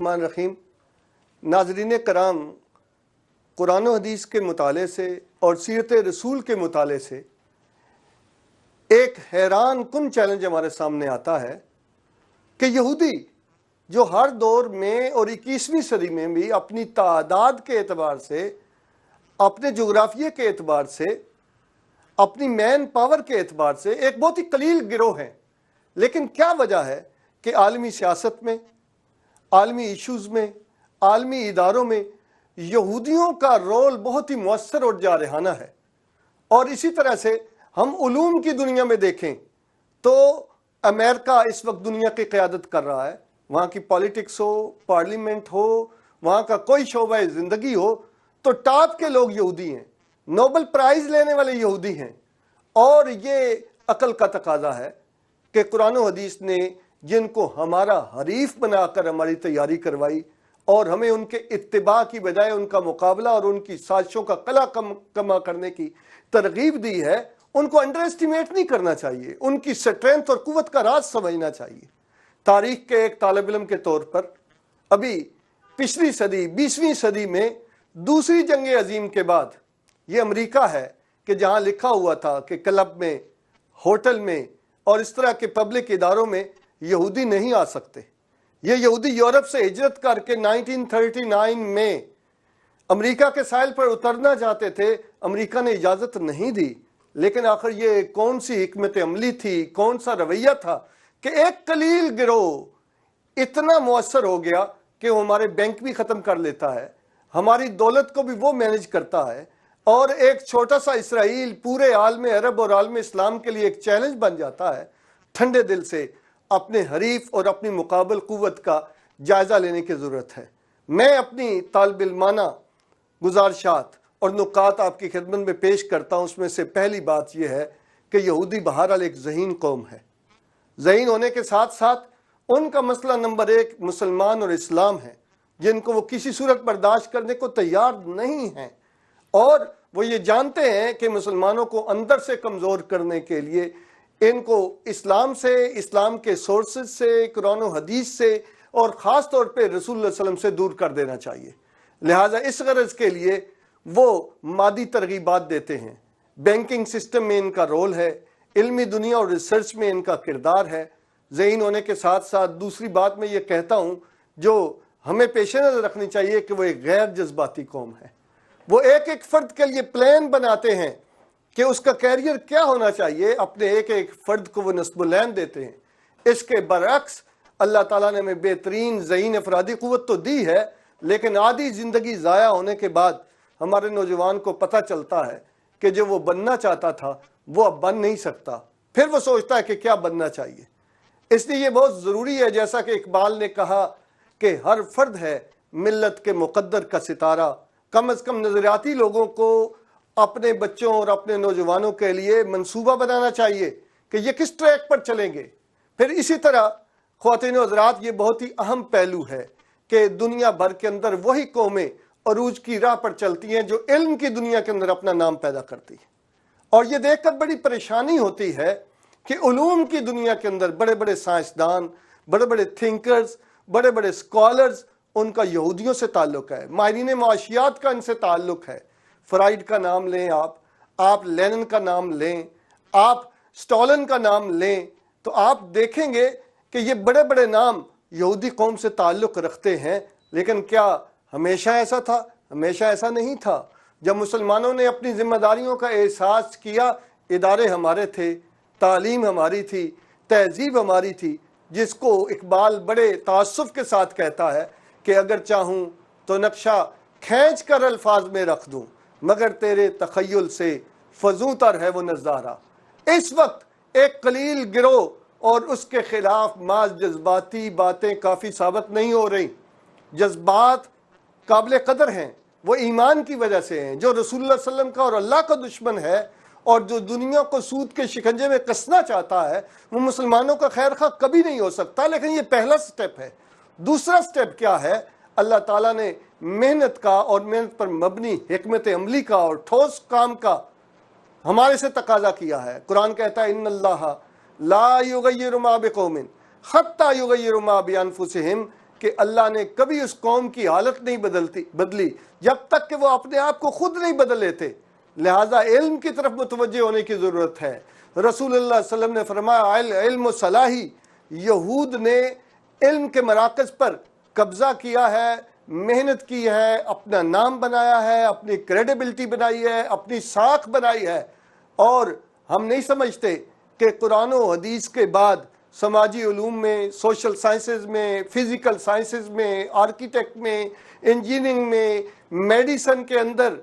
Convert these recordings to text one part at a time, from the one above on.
الرحمن الرحیم۔ ناظرین کرام، قرآن و حدیث کے مطالعے سے اور سیرت رسول کے مطالعے سے ایک حیران کن چیلنج ہمارے سامنے آتا ہے کہ یہودی جو ہر دور میں اور 21ویں صدی میں بھی اپنی تعداد کے اعتبار سے، اپنے جغرافیے کے اعتبار سے، اپنی مین پاور کے اعتبار سے ایک بہت ہی قلیل گروہ ہیں، لیکن کیا وجہ ہے کہ عالمی سیاست میں، عالمی ایشوز میں، عالمی اداروں میں یہودیوں کا رول بہت ہی مؤثر اور جارحانہ ہے۔ اور اسی طرح سے ہم علوم کی دنیا میں دیکھیں تو امریکہ اس وقت دنیا کی قیادت کر رہا ہے، وہاں کی پالیٹکس ہو، پارلیمنٹ ہو، وہاں کا کوئی شعبہ زندگی ہو تو ٹاپ کے لوگ یہودی ہیں، نوبل پرائز لینے والے یہودی ہیں۔ اور یہ عقل کا تقاضا ہے کہ قرآن و حدیث نے جن کو ہمارا حریف بنا کر ہماری تیاری کروائی اور ہمیں ان کے اتباع کی بجائے ان کا مقابلہ اور ان کی سازشوں کا قلع کما کرنے کی ترغیب دی ہے، ان کو انڈر ایسٹیمیٹ نہیں کرنا چاہیے، ان کی سٹرینتھ اور قوت کا راز سمجھنا چاہیے۔ تاریخ کے ایک طالب علم کے طور پر ابھی پچھلی صدی 20ویں صدی میں دوسری جنگ عظیم کے بعد یہ امریکہ ہے کہ جہاں لکھا ہوا تھا کہ کلب میں، ہوٹل میں اور اس طرح کے پبلک اداروں میں یہودی نہیں آ سکتے۔ یہ یہودی یورپ سے ہجرت کر کے 1939 میں امریکہ کے ساحل پر اترنا چاہتے تھے، امریکہ نے اجازت نہیں دی۔ لیکن آخر یہ کون سی حکمت عملی تھی، کون سا رویہ تھا کہ ایک قلیل گروہ اتنا مؤثر ہو گیا کہ وہ ہمارے بینک بھی ختم کر لیتا ہے، ہماری دولت کو بھی وہ مینج کرتا ہے، اور ایک چھوٹا سا اسرائیل پورے عالم عرب اور عالم اسلام کے لیے ایک چیلنج بن جاتا ہے۔ ٹھنڈے دل سے اپنے حریف اور اپنی مقابل قوت کا جائزہ لینے کی ضرورت ہے۔ میں اپنی طالب علمانہ گزارشات اور نکات آپ کی خدمت میں پیش کرتا ہوں۔ اس میں سے پہلی بات یہ ہے کہ یہودی بہرحال ایک ذہین قوم ہے۔ ذہین ہونے کے ساتھ ساتھ ان کا مسئلہ نمبر 1 مسلمان اور اسلام ہے، جن کو وہ کسی صورت برداشت کرنے کو تیار نہیں ہیں، اور وہ یہ جانتے ہیں کہ مسلمانوں کو اندر سے کمزور کرنے کے لیے ان کو اسلام سے، اسلام کے سورسز سے، قرآن و حدیث سے اور خاص طور پہ رسول اللہ علیہ وسلم سے دور کر دینا چاہیے۔ لہٰذا اس غرض کے لیے وہ مادی ترغیبات دیتے ہیں۔ بینکنگ سسٹم میں ان کا رول ہے، علمی دنیا اور ریسرچ میں ان کا کردار ہے۔ ذہین ہونے کے ساتھ ساتھ دوسری بات میں یہ کہتا ہوں جو ہمیں پیش نظر رکھنی چاہیے کہ وہ ایک غیر جذباتی قوم ہے۔ وہ ایک ایک فرد کے لیے پلان بناتے ہیں کہ اس کا کیریئر کیا ہونا چاہیے، اپنے ایک ایک فرد کو وہ نصب العین دیتے ہیں۔ اس کے برعکس اللہ تعالیٰ نے ہمیں بہترین ذہین افرادی قوت تو دی ہے، لیکن آدھی زندگی ضائع ہونے کے بعد ہمارے نوجوان کو پتہ چلتا ہے کہ جو وہ بننا چاہتا تھا وہ اب بن نہیں سکتا، پھر وہ سوچتا ہے کہ کیا بننا چاہیے۔ اس لیے یہ بہت ضروری ہے، جیسا کہ اقبال نے کہا کہ ہر فرد ہے ملت کے مقدر کا ستارہ۔ کم از کم نظریاتی لوگوں کو اپنے بچوں اور اپنے نوجوانوں کے لیے منصوبہ بنانا چاہیے کہ یہ کس ٹریک پر چلیں گے۔ پھر اسی طرح خواتین و حضرات، یہ بہت ہی اہم پہلو ہے کہ دنیا بھر کے اندر وہی قومیں عروج کی راہ پر چلتی ہیں جو علم کی دنیا کے اندر اپنا نام پیدا کرتی ہیں۔ اور یہ دیکھ کر بڑی پریشانی ہوتی ہے کہ علوم کی دنیا کے اندر بڑے بڑے سائنسدان، بڑے بڑے تھنکرز، بڑے بڑے اسکالرز، ان کا یہودیوں سے تعلق ہے۔ ماہرین معاشیات کا ان سے تعلق ہے۔ فرائیڈ کا نام لیں، آپ لینن کا نام لیں، آپ سٹالن کا نام لیں، تو آپ دیکھیں گے کہ یہ بڑے بڑے نام یہودی قوم سے تعلق رکھتے ہیں۔ لیکن کیا ہمیشہ ایسا تھا؟ ہمیشہ ایسا نہیں تھا۔ جب مسلمانوں نے اپنی ذمہ داریوں کا احساس کیا، ادارے ہمارے تھے، تعلیم ہماری تھی، تہذیب ہماری تھی، جس کو اقبال بڑے تعصب کے ساتھ کہتا ہے کہ اگر چاہوں تو نقشہ کھینچ کر الفاظ میں رکھ دوں، مگر تیرے تخیل سے فزوں تر ہے وہ نظارہ۔ اس وقت ایک قلیل گروہ اور اس کے خلاف محض جذباتی باتیں کافی ثابت نہیں ہو رہی۔ جذبات قابل قدر ہیں، وہ ایمان کی وجہ سے ہیں۔ جو رسول اللہ صلی اللہ علیہ وسلم کا اور اللہ کا دشمن ہے اور جو دنیا کو سود کے شکنجے میں کسنا چاہتا ہے، وہ مسلمانوں کا خیر خواہ کبھی نہیں ہو سکتا۔ لیکن یہ پہلا سٹیپ ہے۔ دوسرا سٹیپ کیا ہے؟ اللہ تعالیٰ نے محنت کا اور محنت پر مبنی حکمت عملی کا اور ٹھوس کام کا ہمارے سے تقاضا کیا ہے۔ قرآن کہتا ہے ان اللہ لا یغیر ما بقوم حتی یغیروا ما بانفسہم کہ اللہ نے کبھی اس قوم کی حالت نہیں بدلی جب تک کہ وہ اپنے آپ کو خود نہیں بدل لیتے. لہٰذا علم کی طرف متوجہ ہونے کی ضرورت ہے. رسول اللہ صلی اللہ علیہ وسلم نے فرمایا علم و صلاحی، یہود نے علم کے مراکز پر قبضہ کیا ہے، محنت کی ہے، اپنا نام بنایا ہے، اپنی کریڈیبلٹی بنائی ہے، اپنی ساکھ بنائی ہے. اور ہم نہیں سمجھتے کہ قرآن و حدیث کے بعد سماجی علوم میں، سوشل سائنسز میں، فزیکل سائنسز میں، آرکیٹیکٹ میں، انجینئرنگ میں، میڈیسن کے اندر،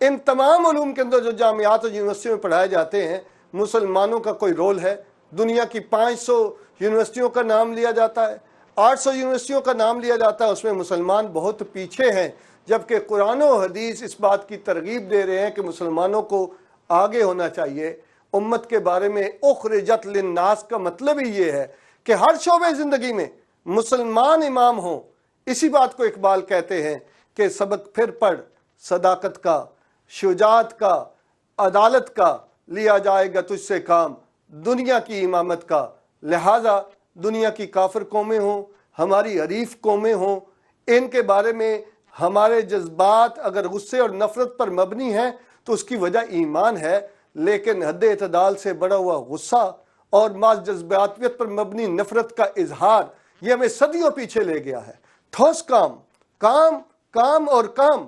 ان تمام علوم کے اندر جو جامعات اور یونیورسٹیوں میں پڑھائے جاتے ہیں، مسلمانوں کا کوئی رول ہے؟ دنیا کی 500 یونیورسٹیوں کا نام لیا جاتا ہے، 800 یونیورسٹیوں کا نام لیا جاتا ہے، اس میں مسلمان بہت پیچھے ہیں. جبکہ قرآن و حدیث اس بات کی ترغیب دے رہے ہیں کہ مسلمانوں کو آگے ہونا چاہیے. امت کے بارے میں اخرجت للناس کا مطلب ہی یہ ہے کہ ہر شعبے زندگی میں مسلمان امام ہوں. اسی بات کو اقبال کہتے ہیں کہ سبق پھر پڑھ صداقت کا، شجاعت کا، عدالت کا، لیا جائے گا تجھ سے کام دنیا کی امامت کا. لہٰذا دنیا کی کافر قومیں ہوں، ہماری حریف قومیں ہوں، ان کے بارے میں ہمارے جذبات اگر غصے اور نفرت پر مبنی ہیں تو اس کی وجہ ایمان ہے. لیکن حد اعتدال سے بڑا ہوا غصہ اور محض جذباتیت پر مبنی نفرت کا اظہار یہ ہمیں صدیوں پیچھے لے گیا ہے. ٹھوس کام کام کام اور کام.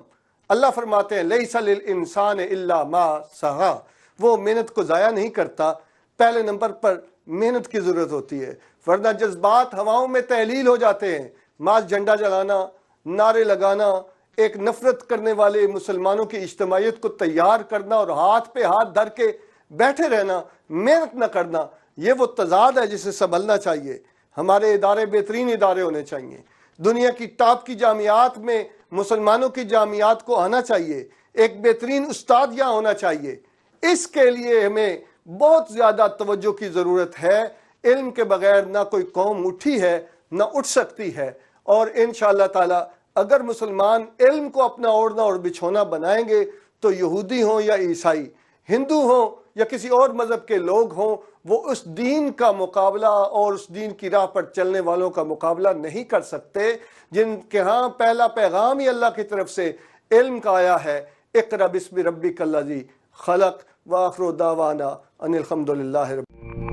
اللہ فرماتے ہیں لیس للانسان الا ما سعی، وہ محنت کو ضائع نہیں کرتا. پہلے نمبر پر محنت کی ضرورت ہوتی ہے، ورنہ جذبات ہواؤں میں تحلیل ہو جاتے ہیں. محض جھنڈا جلانا، نعرے لگانا، ایک نفرت کرنے والے مسلمانوں کی اجتماعیت کو تیار کرنا اور ہاتھ پہ ہاتھ دھر کے بیٹھے رہنا، محنت نہ کرنا، یہ وہ تضاد ہے جسے سنبھلنا چاہیے. ہمارے ادارے بہترین ادارے ہونے چاہیے. دنیا کی ٹاپ کی جامعات میں مسلمانوں کی جامعات کو آنا چاہیے. ایک بہترین استاد یہاں ہونا چاہیے. اس کے لیے ہمیں بہت زیادہ توجہ کی ضرورت ہے. علم کے بغیر نہ کوئی قوم اٹھی ہے نہ اٹھ سکتی ہے. اور انشاءاللہ تعالی اگر مسلمان علم کو اپنا اوڑھنا اور بچھونا بنائیں گے تو یہودی ہوں یا عیسائی، ہندو ہوں یا کسی اور مذہب کے لوگ ہوں، وہ اس دین کا مقابلہ اور اس دین کی راہ پر چلنے والوں کا مقابلہ نہیں کر سکتے جن کے ہاں پہلا پیغام ہی اللہ کی طرف سے علم کا آیا ہے. اقرأ بسم ربک الذی خلق وآخر دعوانا ان الحمد للہ رب